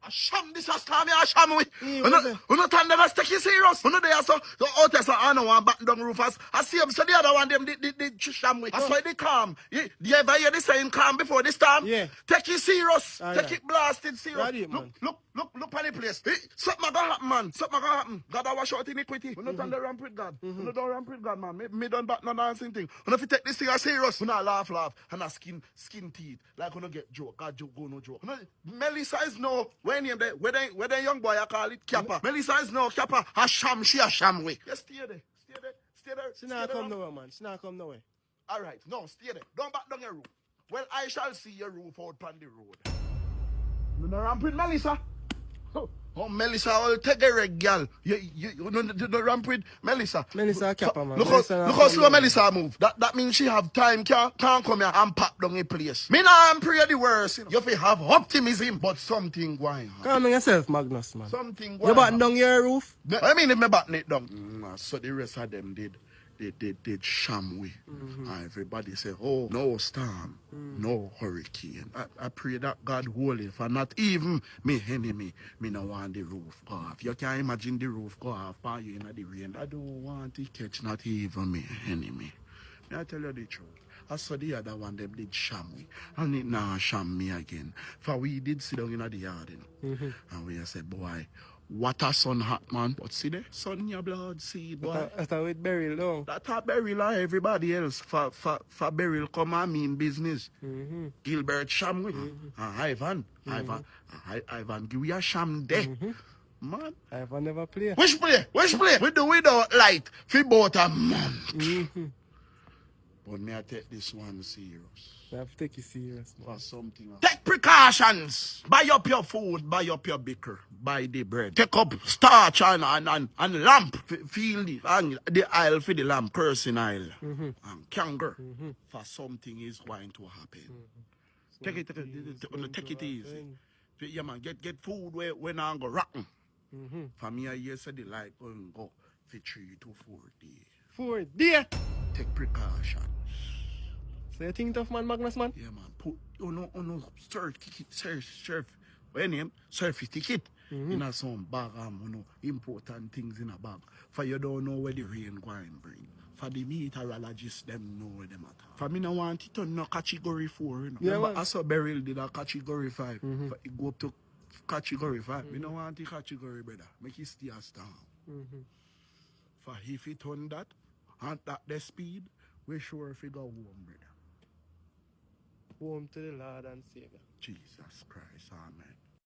sham this a scam, a sham we. Uno tanda na take it serious. Uno there so out there so I know one back down roof as I see them so the other one them did sham we. That's why they calm. You ever hear the saying calm before this time? Yeah. Take it serious. Take it blasted serious. Ready, man. Look on the place. Hey, something gonna happen, man. Something gonna happen. God I wash out iniquity. Uno turn the ramp with God. Uno don't ramp with God, man. Me don't back no dancing thing. Uno if you take this thing as serious, uno laugh and a skin teeth. Like uno get joke. God joke go no joke. Melissa is no when him there. Where the young boy I call it Kappa. Melissa is no Kappa. A sham, she a sham way. Just stay there. She not come nowhere, man. She not come nowhere. All right, no, stay there. Don't back down your roof. Well, I shall see your roof out on the road. You know ramp with Melissa. Oh, Melissa, I'll take a reg, girl. You no ramp with Melissa. Melissa Kappa, man. Look how slow Melissa move. That means she have time, can't come here and pop down a place. Me nah am pray the worst. You know. You fi have optimism, but something going on. Calm yourself, Magnus, man. Something going you batten down your roof? I mean, if me batten it down. So the rest of them did sham we. Everybody say, oh, no storm, no hurricane. I pray that God hold it for not even me enemy. Me no want the roof go off. You can't imagine the roof go off by you in the rain. I don't want it catch not even me enemy. I tell you the truth. I saw the other one, them did sham me. And it now sham me again. For we did sit down in the yard, you know. And we said, boy, what a sun hot, man. But see there, sun your blood seed, boy. That's how it burial down. That a burial like everybody else. For burial come and mean business. Gilbert Shamwe. Ivan, give you a sham there. Man. Ivan never play. Which play? We do without light. For about a month. But me I take this one serious. I have to take it serious, man. For something. Take precautions. Buy up your food, buy up your baker, buy the bread. Take up starch and lamp. Feel the aisle for the lamp, person aisle. And kangar. For something is going to happen. Take it easy. Yeah, man, get food when I go rotten. For me, I said the light going go for 3 to 4 days. 4 days? Take precautions. So you think tough man, Magnus, man? Yeah, man. Put, surf ticket. In a some bag, important things in a bag. For you don't know where the rain going bring. For the meteorologists, them know where them at. For me, no want it to no category 4. You know? Yeah, but I saw Beryl did a category 5. For it go up to category 5. Me no want the category, brother. Make it stay as down. For if it on that, and at the speed, we sure figure home, brother. Home to the Lord and Savior. Jesus Christ, amen.